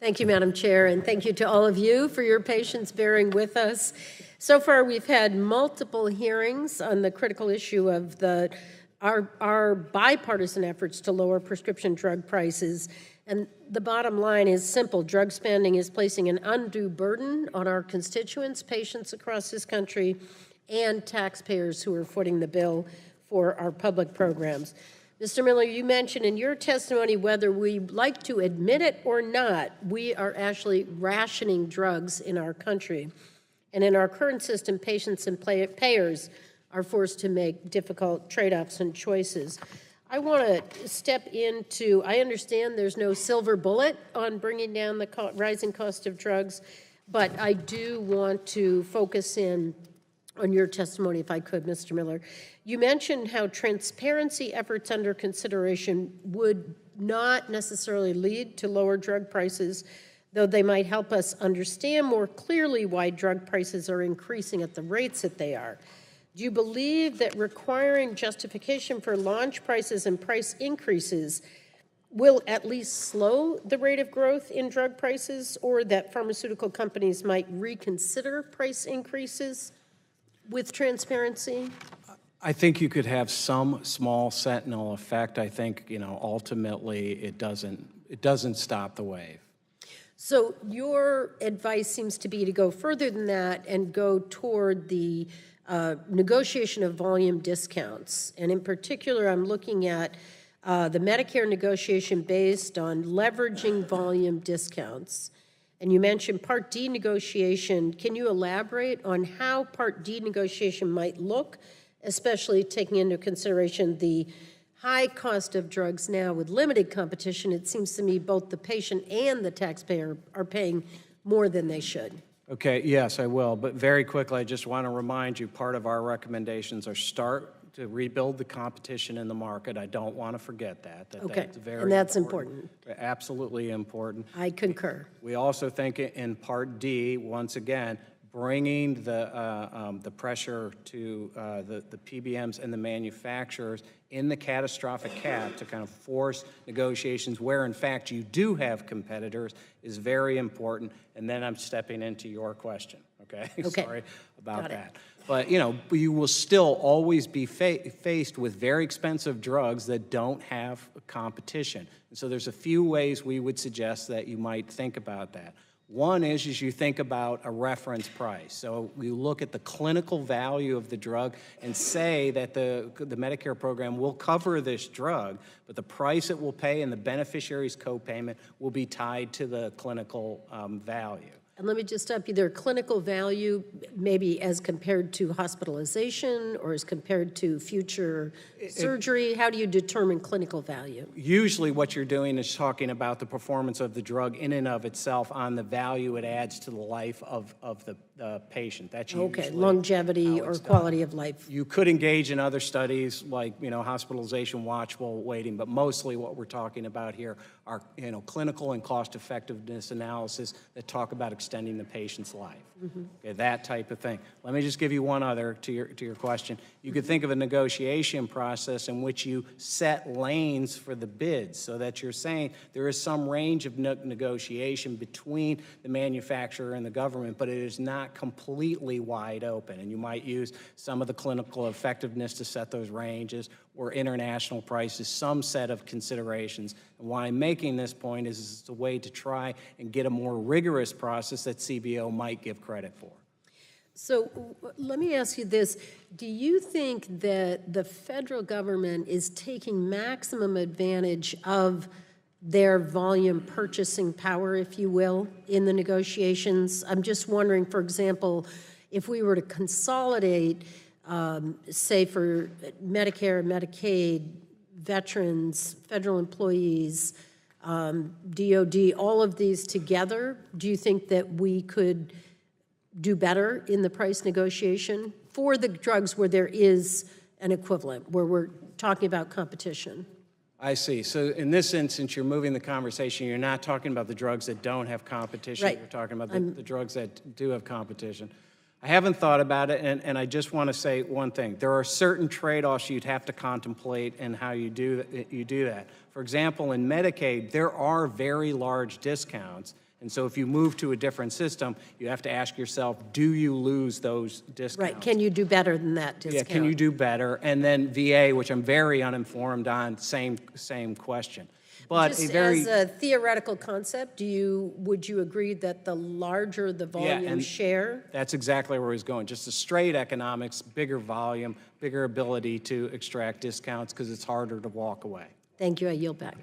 Thank you, Madam Chair, and thank you to all of you for your patience bearing with us. So far, we've had multiple hearings on the critical issue of our bipartisan efforts to lower prescription drug prices. And the bottom line is simple. Drug spending is placing an undue burden on our constituents, patients across this country, and taxpayers who are footing the bill for our public programs. Mr. Miller, you mentioned in your testimony, whether we like to admit it or not, we are actually rationing drugs in our country. And in our current system, patients and payers are forced to make difficult trade-offs and choices. I want to step into, I understand there's no silver bullet on bringing down the rising cost of drugs, but I do want to focus in on your testimony, if I could, Mr. Miller. You mentioned how transparency efforts under consideration would not necessarily lead to lower drug prices, though they might help us understand more clearly why drug prices are increasing at the rates that they are. Do you believe that requiring justification for launch prices and price increases will at least slow the rate of growth in drug prices, or that pharmaceutical companies might reconsider price increases with transparency? I think you could have some small sentinel effect. I think, ultimately it doesn't stop the wave. So your advice seems to be to go further than that and go toward the negotiation of volume discounts. And in particular, I'm looking at the Medicare negotiation based on leveraging volume discounts. And you mentioned Part D negotiation. Can you elaborate on how Part D negotiation might look, especially taking into consideration the high cost of drugs now with limited competition? It seems to me both the patient and the taxpayer are paying more than they should. Okay, yes, I will. But very quickly, I just want to remind you, part of our recommendations are start to rebuild the competition in the market. I don't want to forget that. Okay, that's very and that's important. Absolutely important. I concur. We also think in Part D, once again, bringing the pressure to the PBMs and the manufacturers in the catastrophic cap to kind of force negotiations where, in fact, you do have competitors is very important. And then I'm stepping into your question, okay? Sorry about that. But, you will still always be faced with very expensive drugs that don't have competition. And so there's a few ways we would suggest that you might think about that. One is you think about a reference price. So you look at the clinical value of the drug and say that the Medicare program will cover this drug, but the price it will pay and the beneficiary's copayment will be tied to the clinical value. And let me just stop you there. Clinical value, maybe as compared to hospitalization or as compared to future surgery? How do you determine clinical value? Usually what you're doing is talking about the performance of the drug in and of itself on the value it adds to the life of the patient. That's usually longevity or quality of life. You could engage in other studies like, hospitalization, watchable waiting, but mostly what we're talking about here are, clinical and cost effectiveness analysis that talk about extending the patient's life. Okay, that type of thing. Let me just give you one other to your question. You could think of a negotiation process in which you set lanes for the bids so that you're saying there is some range of negotiation between the manufacturer and the government, but it is not completely wide open. And you might use some of the clinical effectiveness to set those ranges or international prices, some set of considerations. And why I'm making this point is it's a way to try and get a more rigorous process that CBO might give credit for. So let me ask you this. Do you think that the federal government is taking maximum advantage of their volume purchasing power, if you will, in the negotiations? I'm just wondering, for example, if we were to consolidate, say for Medicare, Medicaid, veterans, federal employees, DOD, all of these together, do you think that we could do better in the price negotiation for the drugs where there is an equivalent, where we're talking about competition? I see. So in this instance, you're moving the conversation. You're not talking about the drugs that don't have competition. Right. You're talking about the drugs that do have competition. I haven't thought about it, and I just want to say one thing. There are certain trade-offs you'd have to contemplate in how you do that. For example, in Medicaid, there are very large discounts, And so if you move to a different system, you have to ask yourself, do you lose those discounts? Right, can you do better than that discount? Yeah, can you do better? And then VA, which I'm very uninformed on, same question. But Just as a theoretical concept, would you agree that the larger the volume share? That's exactly where he's going. Just a straight economics, bigger volume, bigger ability to extract discounts because it's harder to walk away. Thank you, I yield back.